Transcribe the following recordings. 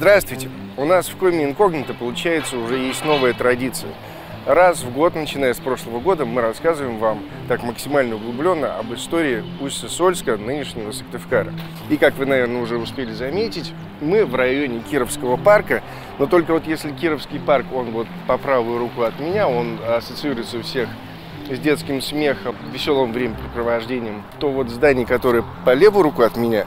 Здравствуйте! У нас в Коми Инкогнито, получается, уже есть новая традиция. Раз в год, начиная с прошлого года, мы рассказываем вам так максимально углубленно об истории Усть-Сысольска, нынешнего Сыктывкара. И, как вы, наверное, уже успели заметить, мы в районе Кировского парка, но только вот если Кировский парк, он вот по правую руку от меня, он ассоциируется у всех с детским смехом, веселым времяпрепровождением, то вот здание, которое по левую руку от меня,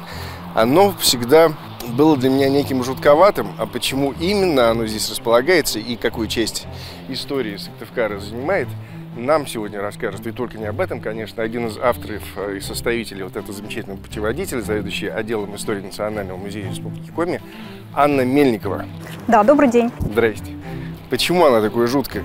оно всегда было для меня неким жутковатым. А почему именно оно здесь располагается и какую часть истории Сыктывкара занимает, нам сегодня расскажет, и только не об этом, конечно, один из авторов и составителей вот этого замечательного путеводителя, заведующий отделом истории Национального музея Республики Коми, Анна Мельникова. Да, добрый день. Здрасте. Почему она такое жуткое?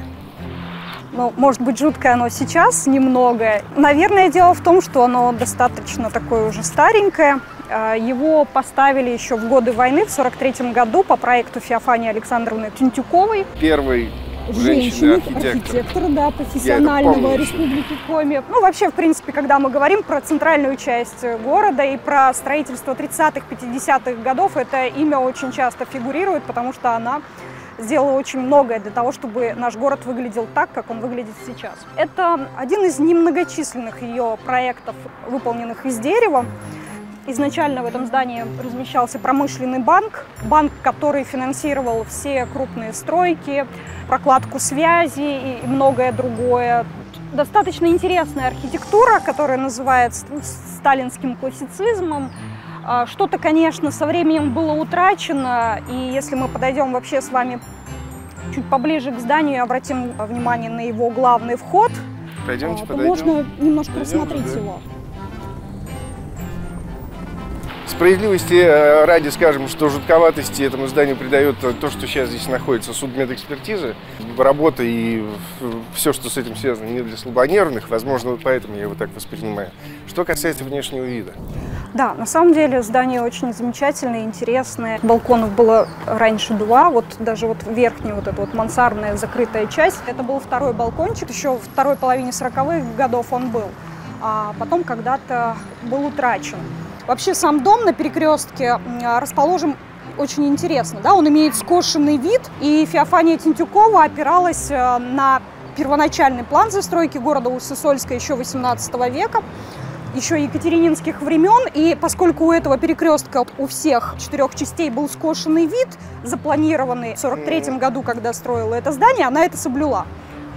Ну, может быть, жуткое оно сейчас немного. Наверное, дело в том, что оно достаточно такое уже старенькое. Его поставили еще в годы войны, в 1943 году, по проекту Феофании Александровны Тюнтюковой. Первой женщины-архитектора, да, профессионального Республики Коми. Ну, вообще, в принципе, когда мы говорим про центральную часть города и про строительство 30-х, 50-х годов, это имя очень часто фигурирует, потому что она сделала очень многое для того, чтобы наш город выглядел так, как он выглядит сейчас. Это один из немногочисленных ее проектов, выполненных из дерева. Изначально в этом здании размещался промышленный банк, который финансировал все крупные стройки, прокладку связи и многое другое. Достаточно интересная архитектура, которая называется сталинским классицизмом. Что-то, конечно, со временем было утрачено, и если мы подойдем вообще с вами чуть поближе к зданию и обратим внимание на его главный вход, подойдем. Можно немножко рассмотреть его. Справедливости ради скажем, что жутковатости этому зданию придает то, что сейчас здесь находится судмедэкспертиза. Работа и все, что с этим связано, не для слабонервных. Возможно, поэтому я его так воспринимаю. Что касается внешнего вида. Да, на самом деле здание очень замечательное, интересное. Балконов было раньше два, вот даже вот верхняя вот эта вот мансардная закрытая часть. Это был второй балкончик, еще в второй половине 40-х годов он был, а потом когда-то был утрачен. Вообще сам дом на перекрестке расположен очень интересно, да, он имеет скошенный вид, и Феофания Тюнтюкова опиралась на первоначальный план застройки города Усть-Сысольска еще 18 века, еще екатерининских времен, и поскольку у этого перекрестка у всех 4 частей был скошенный вид, запланированный в 1943 году, когда строила это здание, она это соблюла.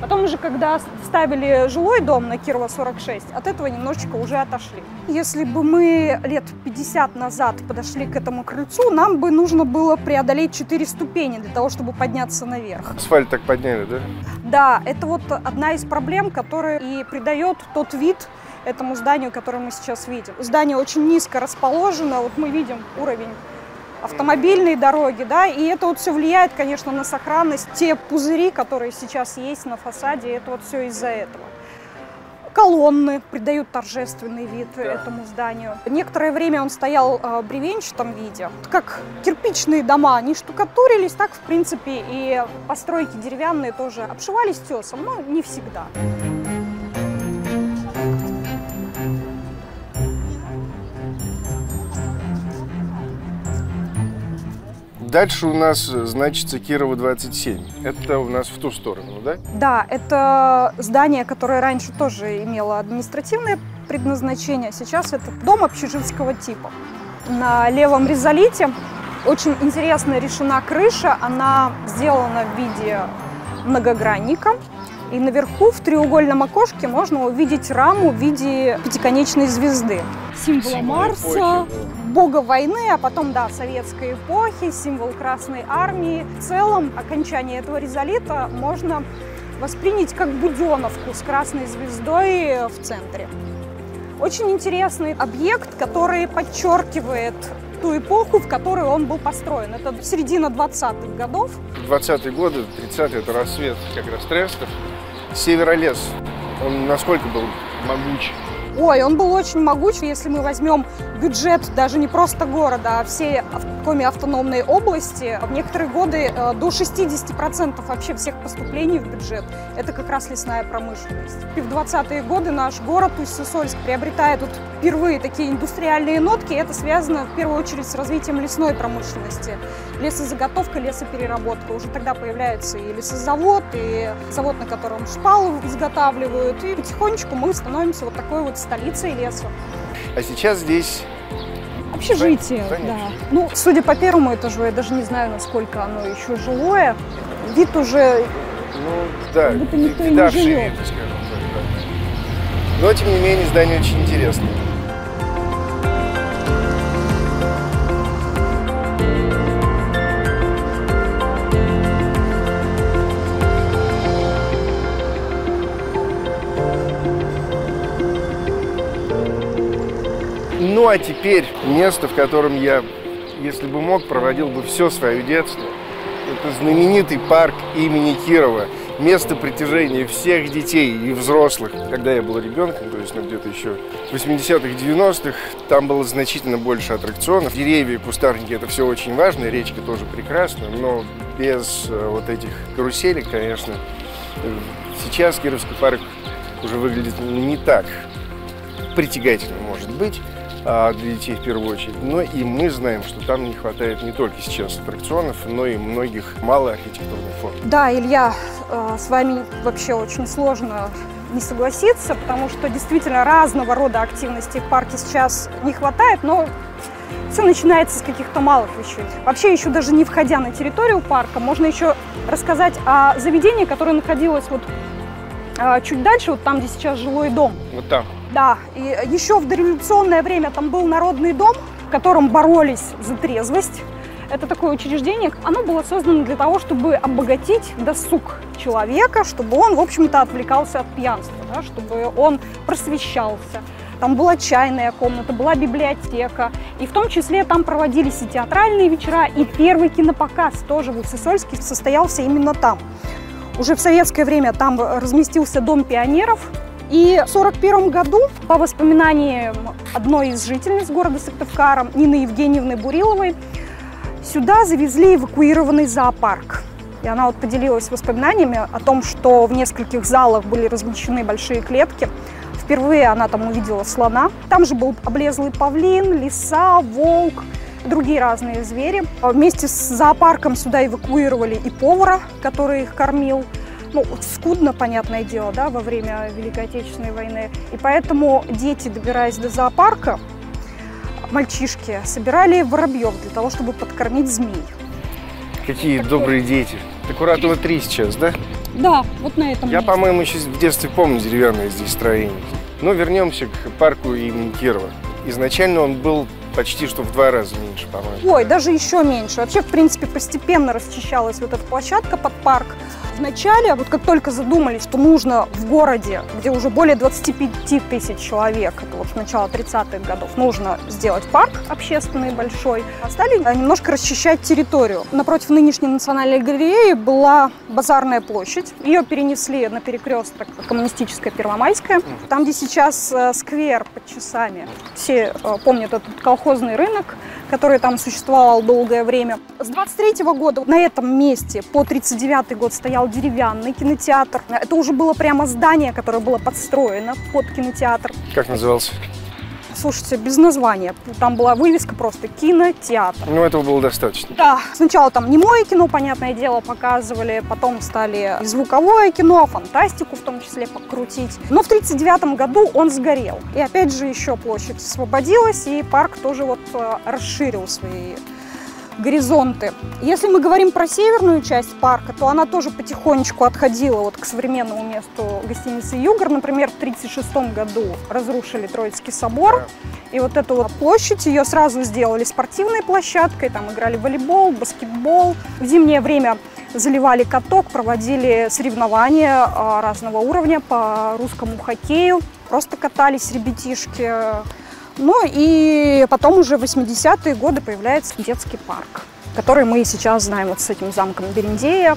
Потом уже, когда ставили жилой дом на Кирова 46, от этого немножечко уже отошли. Если бы мы лет 50 назад подошли к этому крыльцу, нам бы нужно было преодолеть 4 ступени для того, чтобы подняться наверх. Асфальт так подняли, да? Да, это вот одна из проблем, которая и придает тот вид этому зданию, которое мы сейчас видим. Здание очень низко расположено, вот мы видим уровень автомобильной дороги, да, и это вот все влияет, конечно, на сохранность. Те пузыри, которые сейчас есть на фасаде, это вот все из-за этого. Колонны придают торжественный вид этому зданию. Некоторое время он стоял в бревенчатом виде. Как кирпичные дома, они штукатурились, так, в принципе, и постройки деревянные тоже обшивались тесом, но не всегда. Дальше у нас значится Кирова 27. Это у нас в ту сторону, да? Да, это здание, которое раньше тоже имело административное предназначение. Сейчас это дом общежитского типа. На левом ризолите очень интересно решена крыша. Она сделана в виде многогранника. И наверху в треугольном окошке можно увидеть раму в виде пятиконечной звезды. Символа Марса, бога войны, а потом, да, советской эпохи, символ Красной Армии. В целом, окончание этого ризолита можно воспринять как буденовку с красной звездой в центре. Очень интересный объект, который подчеркивает ту эпоху, в которой он был построен. Это середина 20-х годов. 20-е годы, 30-е – это расцвет как раз трестов. Северолес, он насколько был могуч? Ой, он был очень могуч. Если мы возьмем бюджет даже не просто города, а всей Коми автономной области, в некоторые годы до 60% вообще всех поступлений в бюджет – это как раз лесная промышленность. И в 20-е годы наш город Усть-Сысольск приобретает вот впервые такие индустриальные нотки. Это связано в первую очередь с развитием лесной промышленности. Лесозаготовка, лесопереработка. Уже тогда появляется и лесозавод, и завод, на котором шпалы изготавливают. И потихонечку мы становимся вот такой вот столицей леса. А сейчас здесь общежитие, да. Ну, судя по первому этажу, я даже не знаю, насколько оно еще жилое. Вид уже, да, как будто никто и не живет. Вид, скажем так, да. Но, тем не менее, здание очень интересное. Ну а теперь место, в котором я, если бы мог, проводил бы все свое детство. Это знаменитый парк имени Кирова. Место притяжения всех детей и взрослых. Когда я был ребенком, то есть где-то еще в 80-х, 90-х, там было значительно больше аттракционов. Деревья и кустарники – это все очень важно, речка тоже прекрасна, но без вот этих каруселей, конечно, сейчас Кировский парк уже выглядит не так притягательно, может быть, для детей в первую очередь. Но и мы знаем, что там не хватает не только сейчас аттракционов, но и многих малых архитектурных форм. Да, Илья, с вами вообще очень сложно не согласиться, потому что действительно разного рода активностей в парке сейчас не хватает, но все начинается с каких-то малых вещей. Вообще, еще даже не входя на территорию парка, можно еще рассказать о заведении, которое находилось вот чуть дальше, вот там, где сейчас жилой дом. Вот там. Да, и еще в дореволюционное время там был народный дом, в котором боролись за трезвость. Это такое учреждение, оно было создано для того, чтобы обогатить досуг человека, чтобы он, в общем-то, отвлекался от пьянства, да, чтобы он просвещался. Там была чайная комната, была библиотека, и в том числе там проводились и театральные вечера, и первый кинопоказ тоже в Усть-Сысольске состоялся именно там. Уже в советское время там разместился Дом пионеров. И в 1941 году, по воспоминаниям одной из жительниц города Сыктывкара, Нины Евгеньевны Буриловой, сюда завезли эвакуированный зоопарк. И она вот поделилась воспоминаниями о том, что в нескольких залах были размещены большие клетки. Впервые она там увидела слона. Там же был облезлый павлин, лиса, волк, другие разные звери. Вместе с зоопарком сюда эвакуировали и повара, который их кормил. Ну, скудно, понятное дело, да, во время Великой Отечественной войны. И поэтому дети, добираясь до зоопарка, мальчишки, собирали воробьев для того, чтобы подкормить змей. Какие добрые дети. Аккуратного 3 сейчас, да? Да, вот на этом Я, месте. по-моему, еще в детстве помню деревянное здесь строение. Но вернемся к парку имени Кирова. Изначально он был почти что в 2 раза меньше, по-моему. Ой, даже еще меньше. Вообще, в принципе, постепенно расчищалась вот эта площадка под парк. Вначале, вот как только задумались, что нужно в городе, где уже более 25 тысяч человек, это вот с начала 30-х годов, нужно сделать парк общественный большой, стали немножко расчищать территорию. Напротив нынешней Национальной галереи была базарная площадь. Ее перенесли на перекресток Коммунистическая, Первомайская. Там, где сейчас сквер под Часами. Все помнят этот колхозный рынок, который там существовал долгое время. С 23-го года на этом месте по 39-й год стоял деревянный кинотеатр. Это уже было прямо здание, которое было подстроено под кинотеатр. Как назывался? Слушайте, без названия. Там была вывеска просто «Кинотеатр». Ну, этого было достаточно. Да, сначала там немое кино, понятное дело, показывали, потом стали и звуковое кино, фантастику в том числе покрутить. Но в 1939 году он сгорел. И опять же еще площадь освободилась, и парк тоже вот расширил свои горизонты. Если мы говорим про северную часть парка, то она тоже потихонечку отходила вот к современному месту гостиницы «Югор». Например, в 1936 году разрушили Троицкий собор. И вот эту вот площадь, ее сразу сделали спортивной площадкой. Там играли в волейбол, баскетбол. В зимнее время заливали каток, проводили соревнования разного уровня по русскому хоккею. Просто катались ребятишки. Ну и потом уже в 80-е годы появляется детский парк, который мы сейчас знаем вот с этим замком Берендея.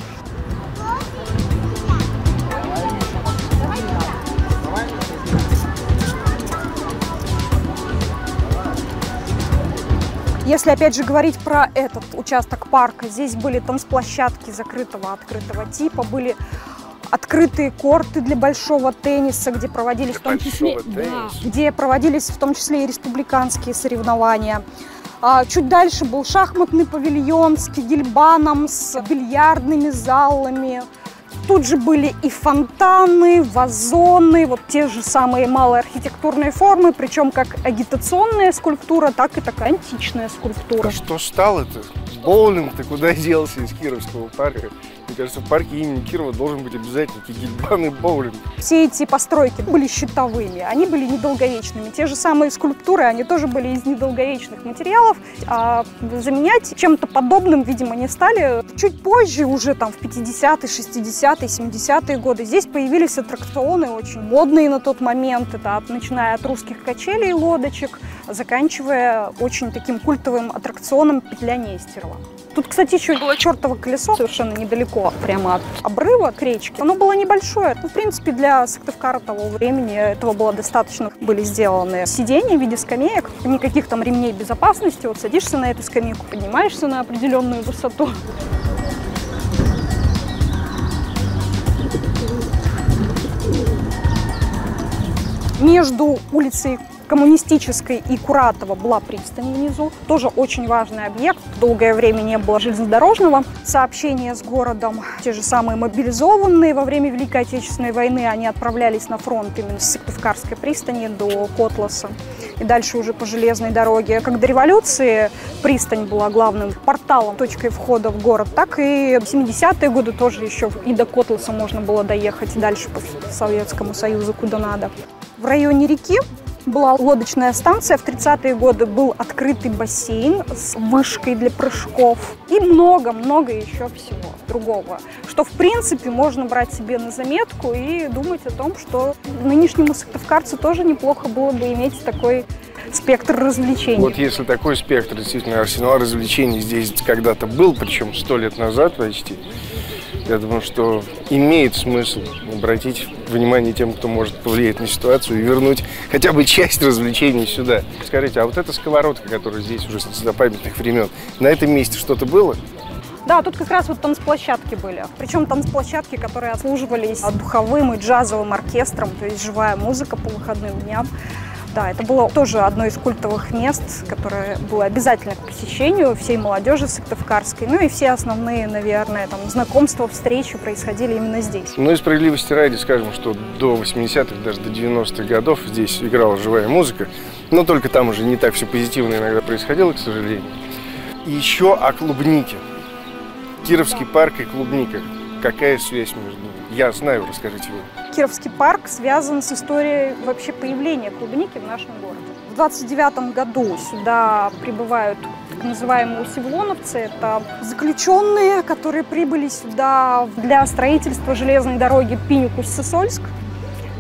Если опять же говорить про этот участок парка, здесь были танцплощадки закрытого, открытого типа, были открытые корты для большого тенниса, где проводились в том числе, где проводились в том числе и республиканские соревнования. Чуть дальше был шахматный павильон с кегельбаном, с бильярдными залами. Тут же были и фонтаны, вазоны, вот те же самые малые архитектурные формы, причем как агитационная скульптура, так и такая античная скульптура. А что стало-то? Боулинг-то куда делся из Кировского парка? Мне кажется, в парке имени Кирова должен быть обязательно кегельбан и боулинг. Все эти постройки были щитовыми, они были недолговечными. Те же самые скульптуры, они тоже были из недолговечных материалов. А заменять чем-то подобным, видимо, не стали. Чуть позже, уже там в 50-е, 60-е, 70-е годы, здесь появились аттракционы очень модные на тот момент. Это начиная от русских качелей и лодочек, заканчивая очень таким культовым аттракционом «Петля Нестерова». Тут, кстати, еще было чертово колесо совершенно недалеко, прямо от обрыва к речке. Оно было небольшое. В принципе, для Сыктывкара того времени этого было достаточно. Были сделаны сиденья в виде скамеек, никаких там ремней безопасности. Вот садишься на эту скамейку, поднимаешься на определенную высоту. Между улицей Коммунистической и Куратова была пристань внизу. Тоже очень важный объект. Долгое время не было железнодорожного сообщения с городом. Те же самые мобилизованные во время Великой Отечественной войны, они отправлялись на фронт именно с Сыктывкарской пристани до Котласа. И дальше уже по железной дороге. Как до революции пристань была главным порталом, точкой входа в город, так и в 70-е годы тоже еще и до Котласа можно было доехать, и дальше по Советскому Союзу куда надо. В районе реки была лодочная станция, в 30-е годы был открытый бассейн с вышкой для прыжков и много-много еще всего другого, что в принципе можно брать себе на заметку и думать о том, что нынешнему сыктывкарцу тоже неплохо было бы иметь такой спектр развлечений. Вот если такой спектр, действительно, арсенал развлечений здесь когда-то был, причем 100 лет назад почти, я думаю, что имеет смысл обратить внимание тем, кто может повлиять на ситуацию и вернуть хотя бы часть развлечений сюда. Скажите, а вот эта сковородка, которая здесь уже с незапамятных времен, на этом месте что-то было? Да, тут как раз вот танцплощадки были. Причем танцплощадки, которые обслуживались духовым и джазовым оркестром, то есть живая музыка по выходным дням. Да, это было тоже одно из культовых мест, которое было обязательно к посещению всей молодежи сыктывкарской. Ну и все основные, наверное, там, знакомства, встречи происходили именно здесь. Ну и справедливости ради скажем, что до 80-х, даже до 90-х годов здесь играла живая музыка. Но только там уже не так все позитивно иногда происходило, к сожалению. И еще о клубнике. Кировский парк и клубника. Какая связь между ними? Я знаю, расскажите вы. Кировский парк связан с историей вообще появления клубники в нашем городе. В 29 году сюда прибывают так называемые усевлоновцы. Это заключенные, которые прибыли сюда для строительства железной дороги Пинюк-Усть-Сысольск.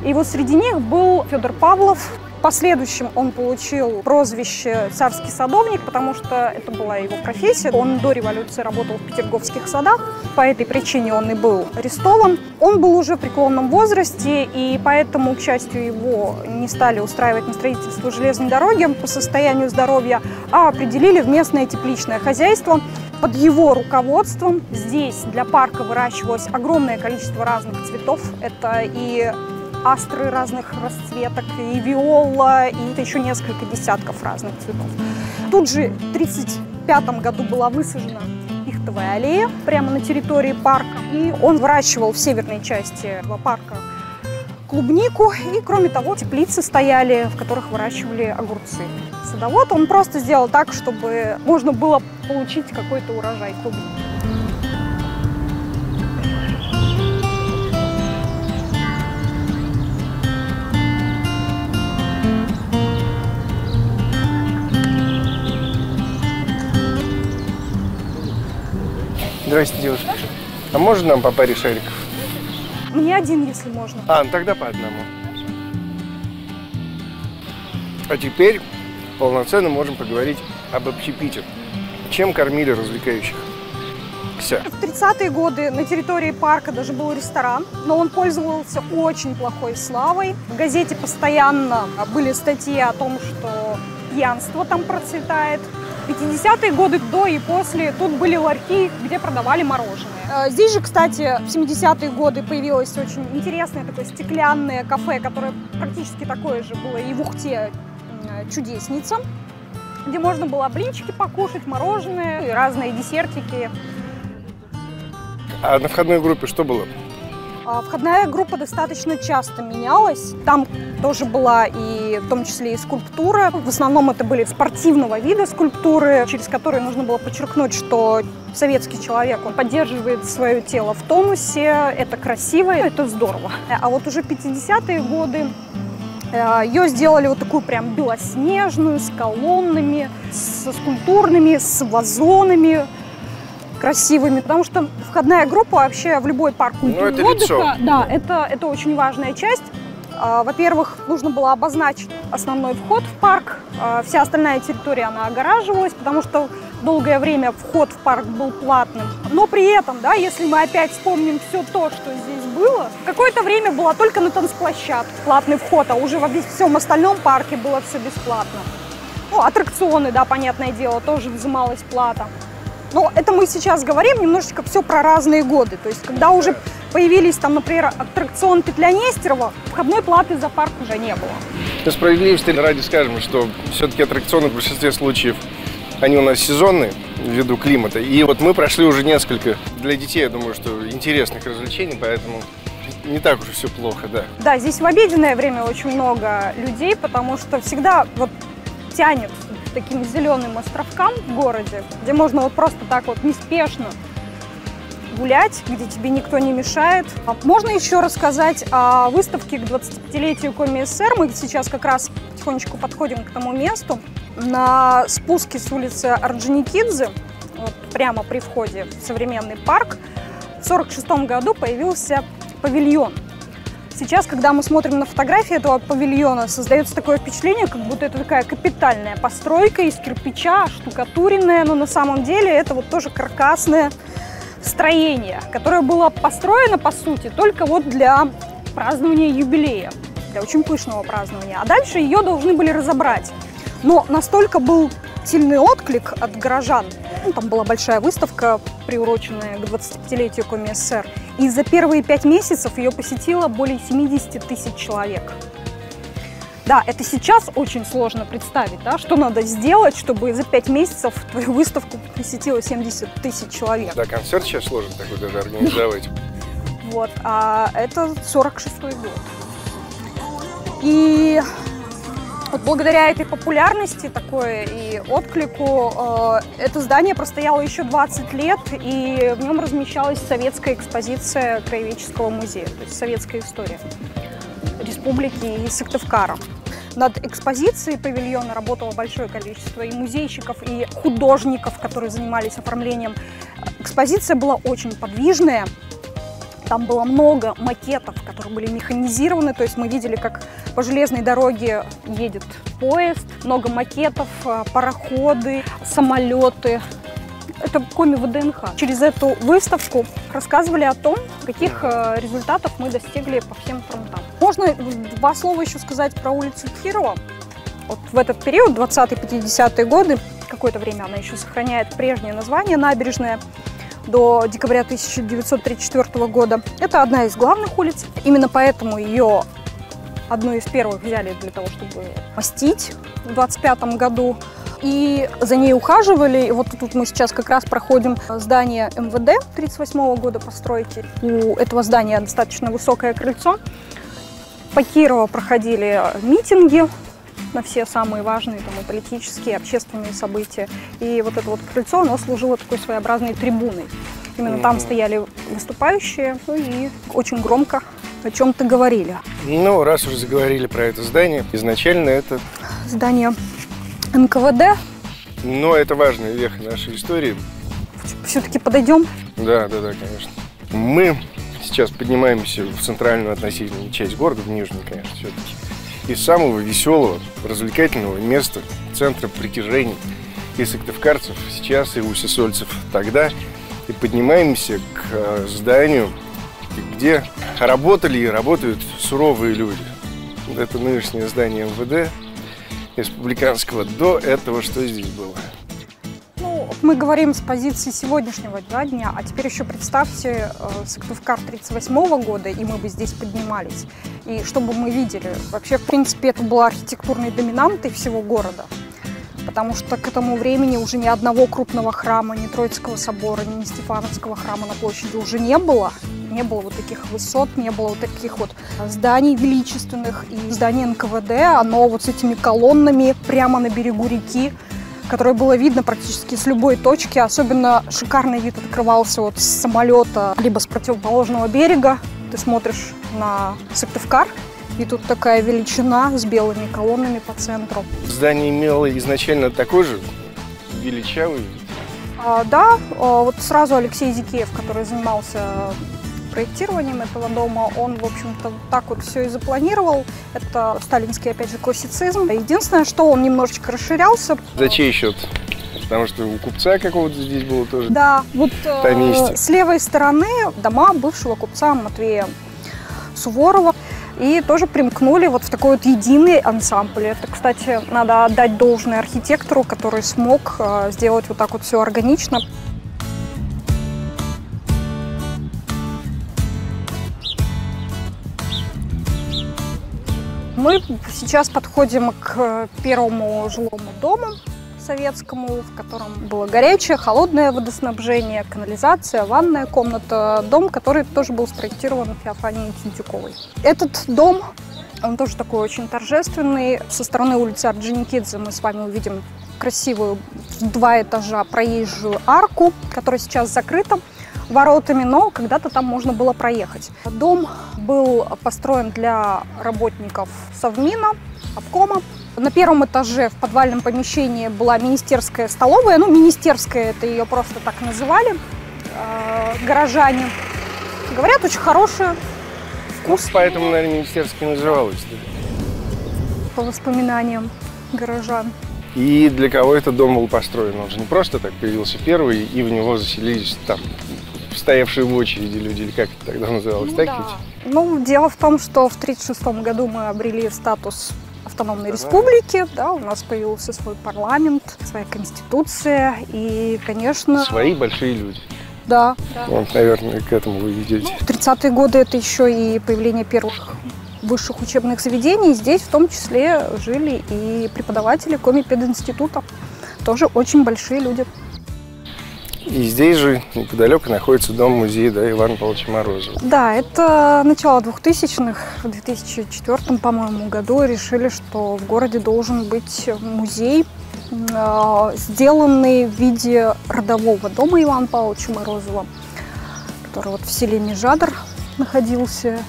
И вот среди них был Федор Павлов. В последующем он получил прозвище «Царский садовник», потому что это была его профессия. Он до революции работал в Петерговских садах, по этой причине он и был арестован. Он был уже в преклонном возрасте, и поэтому, к счастью, его не стали устраивать на строительство железной дороги по состоянию здоровья, а определили в местное тепличное хозяйство. Под его руководством здесь для парка выращивалось огромное количество разных цветов. Это и астры разных расцветок, и виола, и еще несколько десятков разных цветов. Тут же в 1935 году была высажена пихтовая аллея прямо на территории парка. И он выращивал в северной части этого парка клубнику. И, кроме того, теплицы стояли, в которых выращивали огурцы. Садовод, он просто сделал так, чтобы можно было получить какой-то урожай клубники. Здрасте, девушка. А можно нам по паре шариков? Мне один, если можно. Ну тогда по одному. А теперь полноценно можем поговорить об общепите. Чем кормили развлекающихся? В 30-е годы на территории парка даже был ресторан, но он пользовался очень плохой славой. В газете постоянно были статьи о том, что пьянство там процветает. 50-е годы до и после тут были ларьки, где продавали мороженое. Здесь же, кстати, в 70-е годы появилось очень интересное такое стеклянное кафе, которое практически такое же было и в Ухте, «Чудесница», где можно было блинчики покушать, мороженое, и разные десертики. А на входной группе что было? Входная группа достаточно часто менялась. Там тоже была и в том числе и скульптура. В основном это были спортивного вида скульптуры, через которые нужно было подчеркнуть, что советский человек, он поддерживает свое тело в тонусе, это красиво, это здорово. А вот уже 50-е годы ее сделали вот такую прям белоснежную, с колоннами, со скульптурными, с вазонами красивыми, потому что входная группа вообще в любой парк культуры и отдыха, да, это очень важная часть. Во-первых, нужно было обозначить основной вход в парк, вся остальная территория, она огораживалась, потому что долгое время вход в парк был платным. Но при этом, да, если мы опять вспомним все то, что здесь было, какое-то время было только на танцплощадке платный вход, а уже во всем остальном парке было все бесплатно. Ну, аттракционы, да, понятное дело, тоже взималась плата. Но это мы сейчас говорим немножечко все про разные годы. То есть, когда уже появились там, например, аттракцион «Петля Нестерова», входной платы за парк уже не было. Для справедливости ради скажем, что все-таки аттракционы в большинстве случаев, они у нас сезонные ввиду климата. И вот мы прошли уже несколько для детей, я думаю, что интересных развлечений, поэтому не так уж все плохо, да. Да, здесь в обеденное время очень много людей, потому что всегда вот тянет к таким зеленым островкам в городе, где можно вот просто так вот неспешно гулять, где тебе никто не мешает. Можно еще рассказать о выставке к 25-летию Коми СССР. Мы сейчас как раз потихонечку подходим к тому месту. На спуске с улицы Орджоникидзе, вот прямо при входе в современный парк, в 1946 году появился павильон. Сейчас, когда мы смотрим на фотографии этого павильона, создается такое впечатление, как будто это такая капитальная постройка из кирпича, штукатуренная, но на самом деле это вот тоже каркасное строение, которое было построено, по сути, только вот для празднования юбилея, для очень пышного празднования. А дальше ее должны были разобрать. Но настолько был сильный отклик от горожан, ну, там была большая выставка, приуроченная к 25-летию Коми СССР, и за первые 5 месяцев ее посетило более 70 тысяч человек. Да, это сейчас очень сложно представить, да, что надо сделать, чтобы за 5 месяцев твою выставку посетило 70 тысяч человек. Да, концерт сейчас сложно такой даже организовать. Вот, а это 46-й год. И вот благодаря этой популярности такой и отклику это здание простояло еще 20 лет, и в нем размещалась советская экспозиция Краеведческого музея, то есть советская история республики и Сыктывкара. Над экспозицией павильона работало большое количество и музейщиков, и художников, которые занимались оформлением. Экспозиция была очень подвижная. Там было много макетов, которые были механизированы, то есть мы видели, как по железной дороге едет поезд, много макетов, пароходы, самолеты. Это Коми ВДНХ. Через эту выставку рассказывали о том, каких результатов мы достигли по всем фронтам. Можно 2 слова еще сказать про улицу Кирова. Вот в этот период, 20-50-е годы, какое-то время она еще сохраняет прежнее название «Набережная», до декабря 1934 года. Это одна из главных улиц. Именно поэтому ее одну из первых взяли для того, чтобы мостить в 1925 году. И за ней ухаживали. И вот тут мы сейчас как раз проходим здание МВД 1938 года постройки. У этого здания достаточно высокое крыльцо. По Кирову проходили митинги на все самые важные там, и политические, и общественные события. И вот это вот крыльцо, оно служило такой своеобразной трибуной. Именно там стояли выступающие, ну и очень громко о чем-то говорили. Ну, раз уже заговорили про это здание, изначально это... Здание НКВД. Но это важная веха нашей истории. Все-таки подойдем? Да, конечно. Мы сейчас поднимаемся в центральную относительную часть города, в нижнюю, конечно, все-таки. Из самого веселого, развлекательного места, центра притяжения и сыктывкарцев сейчас, и усесольцев тогда. И поднимаемся к зданию, где работали и работают суровые люди. Это нынешнее здание МВД республиканского. До этого что здесь было? Мы говорим с позиции сегодняшнего дня, а теперь еще представьте Сыктывкар 1938 года, и мы бы здесь поднимались. И что бы мы видели? Вообще, в принципе, это была архитектурной доминантой всего города. Потому что к этому времени уже ни одного крупного храма, ни Троицкого собора, ни Стефановского храма на площади уже не было. Не было вот таких высот, не было вот таких вот зданий величественных. И здание НКВД, оно вот с этими колоннами прямо на берегу реки, которое было видно практически с любой точки. Особенно шикарный вид открывался вот с самолета, либо с противоположного берега. Ты смотришь на Сыктывкар, и тут такая величина с белыми колоннами по центру. Здание имело изначально такой же величавый вид? Да, вот сразу Алексей Зикеев, который занимался проектированием этого дома, он, в общем-то, так вот все и запланировал. Это сталинский, опять же, классицизм. Единственное, что он немножечко расширялся. За чей счет? Потому что у купца какого-то здесь было тоже. Да, вот с левой стороны дома бывшего купца Матвея Суворова. И тоже примкнули вот в такой вот единый ансамбль. Это, кстати, надо отдать должное архитектору, который смог сделать вот так вот все органично. Мы сейчас подходим к первому жилому дому советскому, в котором было горячее, холодное водоснабжение, канализация, ванная комната. Дом, который тоже был спроектирован Феофанией Тинтюковой. Этот дом, он тоже такой очень торжественный. Со стороны улицы Орджоникидзе мы с вами увидим красивую в 2 этажа проезжую арку, которая сейчас закрыта воротами, но когда-то там можно было проехать. Дом был построен для работников Совмина, обкома. На первом этаже в подвальном помещении была министерская столовая. Ну, министерская, это ее просто так называли горожане. Говорят, очень хорошая, вкус. Ну, поэтому, наверное, министерская называлась. По воспоминаниям горожан. И для кого этот дом был построен? Он же не просто так появился первый, и в него заселились там стоявшие в очереди люди, или как это тогда называлось, Ну, так да. ведь? Ну, дело в том, что в 1936 году мы обрели статус автономной республики, да, у нас появился свой парламент, своя конституция, и, конечно... Свои большие люди. Да. Вот, наверное, к этому вы ведете. В 30-е годы это еще и появление первых высших учебных заведений. Здесь в том числе жили и преподаватели Коми-пединститута. Тоже очень большие люди. И здесь же неподалеку находится дом-музей, да, Ивана Павловича Морозова. Да, это начало 2000-х. В 2004, по-моему, году решили, что в городе должен быть музей, сделанный в виде родового дома Ивана Павловича Морозова, который вот в селе Межадр находился.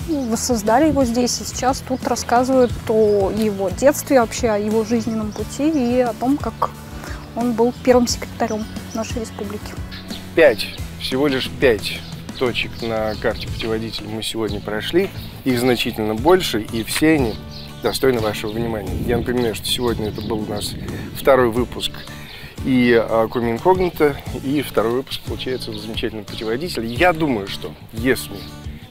Воссоздали его здесь, и сейчас тут рассказывают о его детстве, вообще о его жизненном пути и о том, как он был первым секретарем нашей республики. 5, всего лишь 5 точек на карте путеводителя мы сегодня прошли. Их значительно больше, и все они достойны вашего внимания. Я напоминаю, что сегодня это был у нас 2-й выпуск и Коми Инкогнито, и 2-й выпуск, получается, замечательный путеводитель. Я думаю, что если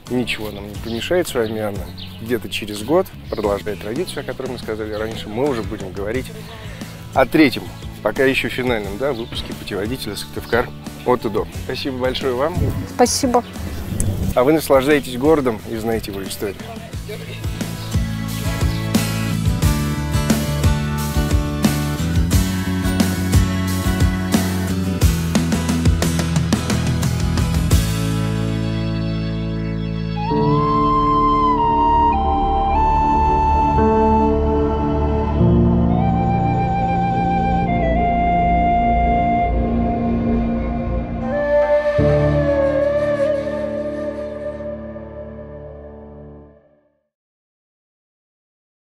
ничего нам не помешает с вами, Анна, где-то через год, продолжая традицию, о которой мы сказали раньше, мы уже будем говорить о 3-м, пока еще финальном, да, выпуске путеводителя Сыктывкар от и до. Спасибо большое вам. Спасибо. А вы наслаждайтесь городом и знаете его историю.